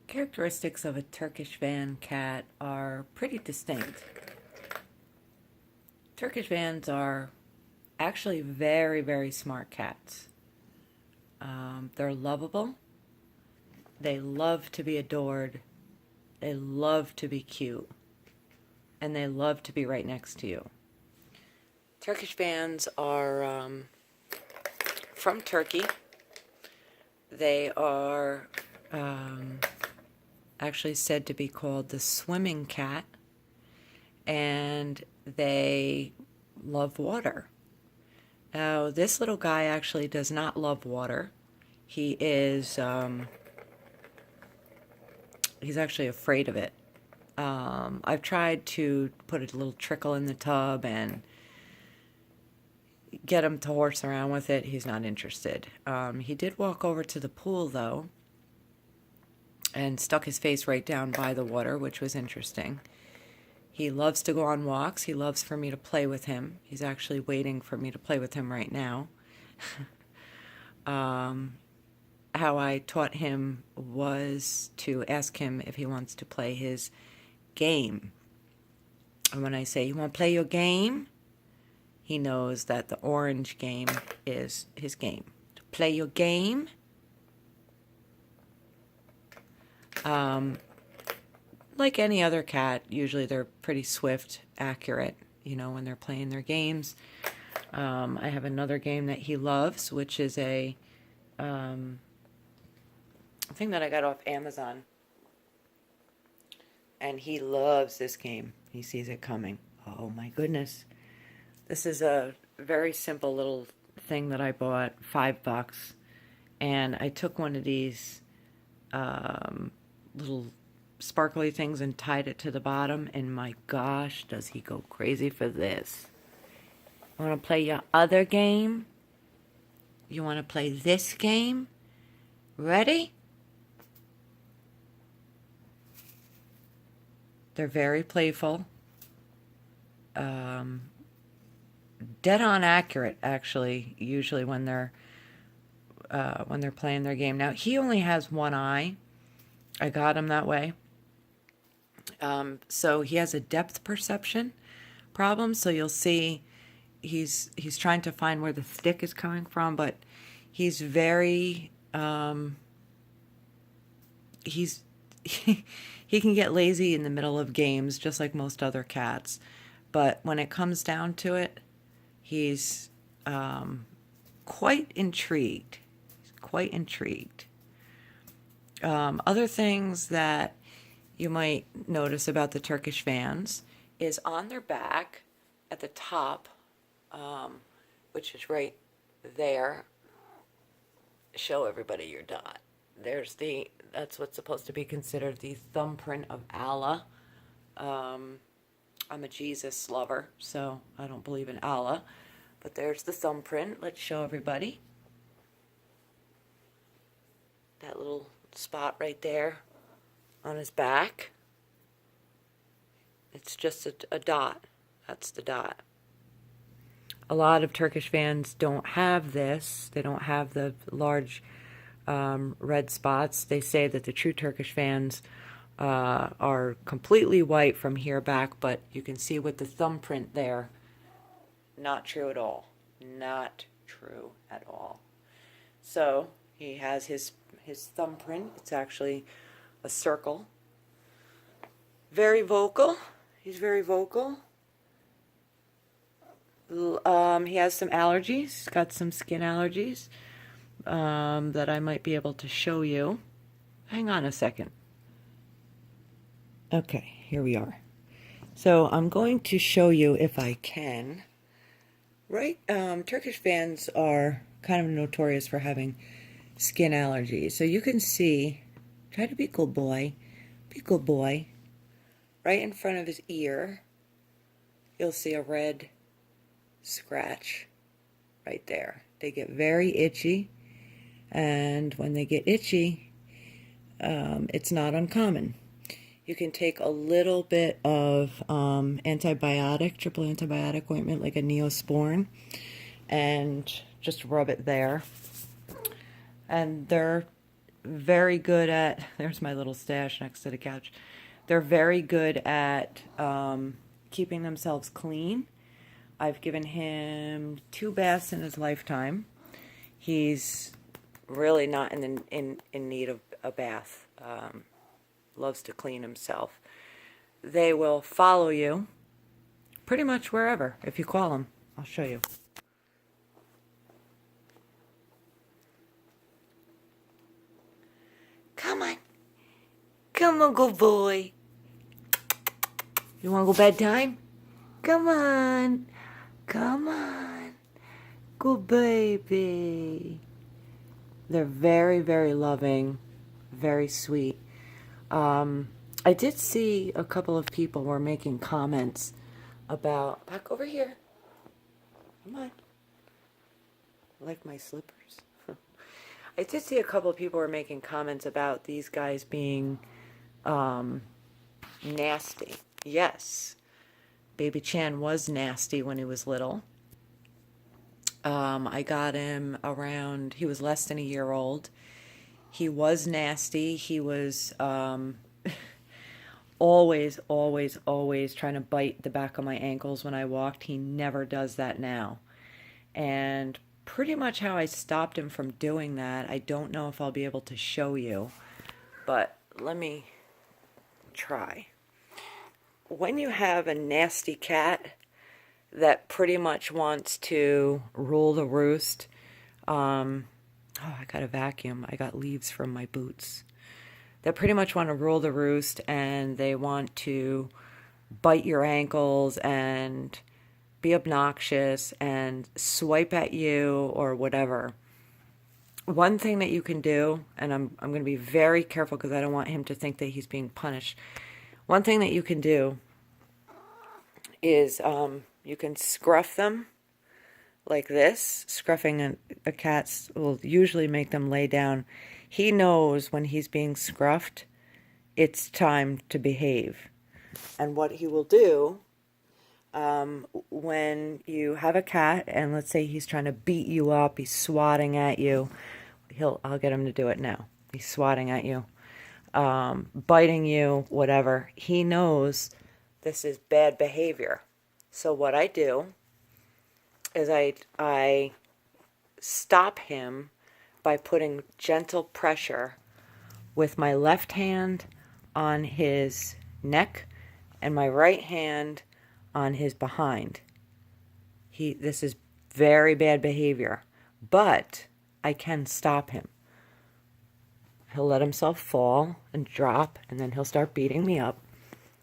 Characteristics of a Turkish van cat are pretty distinct. Turkish vans are actually very, very smart cats. They're lovable. They love to be adored. They love to be cute. And they love to be right next to you. Turkish vans are from Turkey. They are actually said to be called the swimming cat, and they love water. Now, this little guy actually does not love water. He is, he's actually afraid of it. I've tried to put a little trickle in the tub and get him to horse around with it. He's not interested. He did walk over to the pool, though, and stuck his face right down by the water, which was interesting. He loves to go on walks. He loves for me to play with him. He's actually waiting for me to play with him right now. How I taught him was to ask him if he wants to play his game. And when I say, "You want to play your game?" he knows that the orange game is his game. To play your game. Like any other cat, usually they're pretty swift, accurate, when they're playing their games. I have another game that he loves, which is a thing that I got off Amazon. And he loves this game. He sees it coming. Oh my goodness. This is a very simple little thing that I bought, $5. And I took one of these little sparkly things and tied it to the bottom, and my gosh, does he go crazy for this. Want to play your other game? You want to play this game? Ready? They're very playful. Dead on accurate, actually, usually when they're playing their game. Now, he only has one eye. I got him that way. So he has a depth perception problem. So you'll see he's trying to find where the stick is coming from, but he's very he can get lazy in the middle of games, just like most other cats. But when it comes down to it, he's quite intrigued. He's quite intrigued. Other things that you might notice about the Turkish vans is on their back at the top, which is right there. Show everybody your dot. That's what's supposed to be considered the thumbprint of Allah. I'm a Jesus lover, so I don't believe in Allah. But there's the thumbprint. Let's show everybody. That little spot right there on his back. It's just a dot. That's the dot. A lot of Turkish vans don't have this. They don't have the large red spots. They say that the true Turkish vans are completely white from here back, but you can see with the thumbprint there, not true at all. Not true at all. So he has his thumbprint. It's actually a circle. Very vocal. He's very vocal. He has some allergies. He's got some skin allergies that I might be able to show you. Hang on a second. Okay, here we are. So I'm going to show you, if I can. Right, Turkish vans are kind of notorious for having skin allergies. So you can see, try to be a good boy. Be a good boy. Right in front of his ear, you'll see a red scratch right there. They get very itchy, and when they get itchy, it's not uncommon. You can take a little bit of triple antibiotic ointment, like a Neosporin, and just rub it there. And they're very good at, there's my little stash next to the couch. They're very good at keeping themselves clean. I've given him 2 baths in his lifetime. He's really not in need of a bath. Loves to clean himself. They will follow you pretty much wherever if you call them. I'll show you. Come on. Come on, good boy. You want to go bedtime? Come on. Come on. Good baby. They're very, very loving, very sweet. I did see a couple of people were making comments about, back over here. Come on. Like my slippers. I did see a couple of people were making comments about these guys being nasty. Yes, Baby Chan was nasty when he was little. I got him around, he was less than a year old. He was nasty. He was always, always, always trying to bite the back of my ankles when I walked. He never does that now. And pretty much how I stopped him from doing that, I don't know if I'll be able to show you, but let me try. When you have a nasty cat that pretty much wants to rule the roost, oh, I got a vacuum. I got leaves from my boots. That pretty much want to rule the roost, and they want to bite your ankles and be obnoxious and swipe at you or whatever. One thing that you can do, and I'm going to be very careful because I don't want him to think that he's being punished. One thing that you can do is you can scruff them like this. Scruffing a cat will usually make them lay down. He knows when he's being scruffed, it's time to behave. And what he will do, when you have a cat, and let's say he's trying to beat you up, he's swatting at you, I'll get him to do it now. He's swatting at you, biting you, whatever. He knows this is bad behavior. So what I do is I stop him by putting gentle pressure with my left hand on his neck and my right hand on his behind. This is very bad behavior, but I can stop him. He'll let himself fall and drop, and then he'll start beating me up.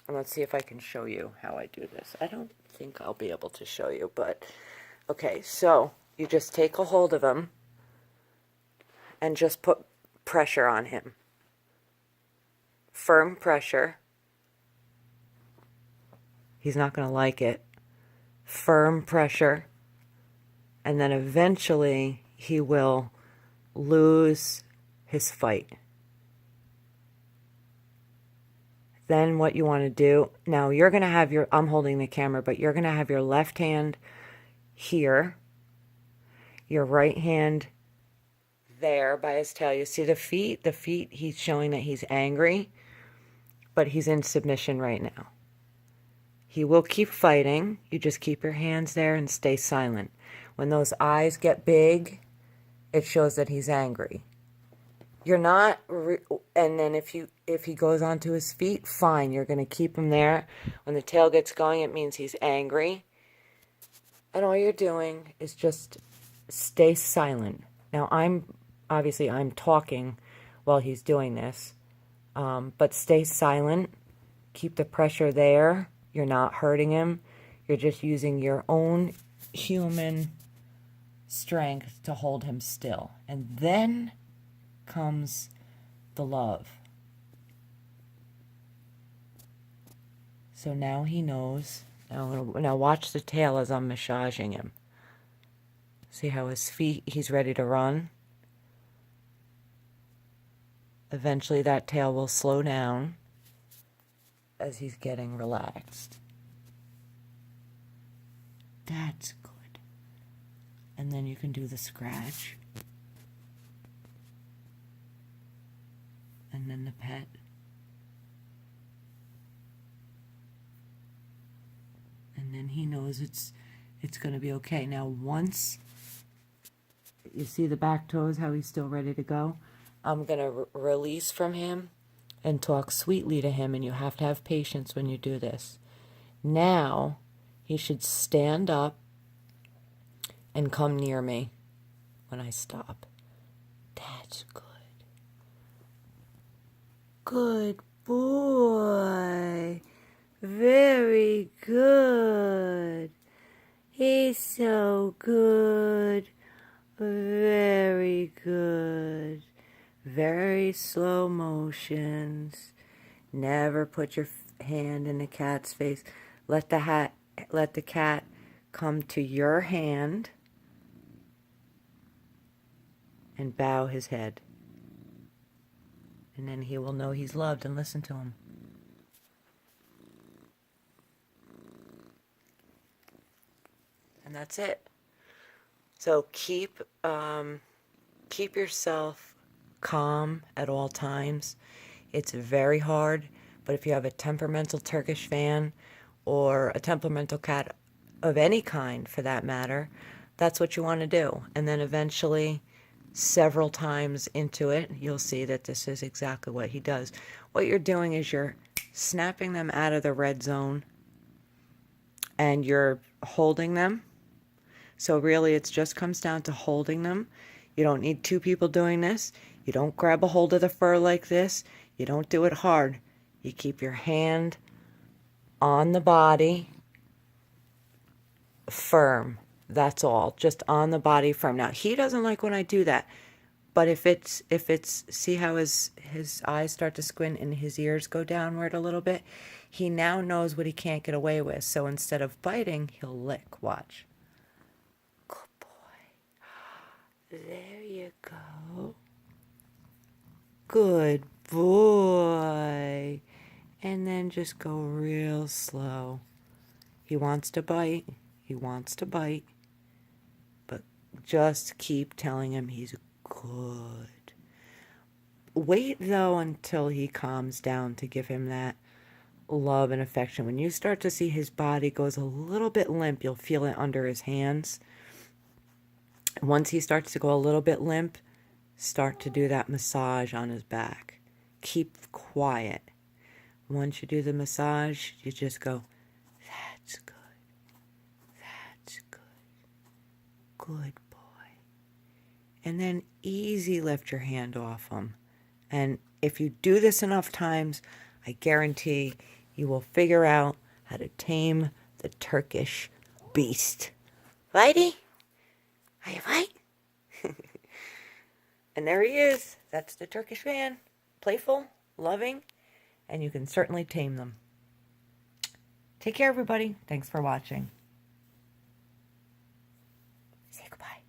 And let's see if I can show you how I do this. I don't think I'll be able to show you, but okay, so you just take a hold of him and just put pressure on him. Firm pressure. He's not going to like it. Firm pressure. And then eventually he will lose his fight. Then what you want to do, now you're going to have I'm holding the camera, but you're going to have your left hand here, your right hand there by his tail. You see the feet? The feet, he's showing that he's angry, but he's in submission right now. He will keep fighting. You just keep your hands there and stay silent. When those eyes get big, it shows that he's angry. You're not, and then if he goes onto his feet, fine, you're going to keep him there. When the tail gets going, it means he's angry. And all you're doing is just stay silent. Now, I'm talking while he's doing this, but stay silent. Keep the pressure there. You're not hurting him. You're just using your own human strength to hold him still. And then comes the love. So now he knows. Now watch the tail as I'm massaging him. See how his feet, he's ready to run. Eventually that tail will slow down as he's getting relaxed. That's good. And then you can do the scratch. and then the pet. And then he knows it's going to be okay. Now, once you see the back toes, how he's still ready to go, I'm going to release from him and talk sweetly to him, and you have to have patience when you do this. Now, he should stand up and come near me when I stop. That's good. Good boy. Very good. He's so good. Very good. Very slow motions. Never put your hand in the cat's face. Let the cat come to your hand and bow his head. And then he will know he's loved, and listen to him. And that's it. So keep yourself calm at all times. It's very hard, but if you have a temperamental Turkish fan or a temperamental cat of any kind for that matter, that's what you want to do. And then eventually, several times into it, you'll see that this is exactly what he does. What you're doing is you're snapping them out of the red zone and you're holding them. So really it just comes down to holding them. You don't need two people doing this. You don't grab a hold of the fur like this. You don't do it hard. You keep your hand on the body firm. That's all. Just on the body firm. Now, he doesn't like when I do that. But if it's see how his eyes start to squint and his ears go downward a little bit, he now knows what he can't get away with. So instead of biting, he'll lick. Watch. Good boy. There you go. Good boy. And then just go real slow. He wants to bite. He wants to bite. But just keep telling him he's good. Wait, though, until he calms down to give him that love and affection. When you start to see his body goes a little bit limp, you'll feel it under his hands. Once he starts to go a little bit limp, start to do that massage on his back. Keep quiet. Once you do the massage, you just go, that's good. That's good. Good boy. And then easy lift your hand off him. And if you do this enough times, I guarantee you will figure out how to tame the Turkish beast. Righty? Are you right? And there he is. That's the Turkish man. Playful, loving, and you can certainly tame them. Take care, everybody. Thanks for watching. Say goodbye.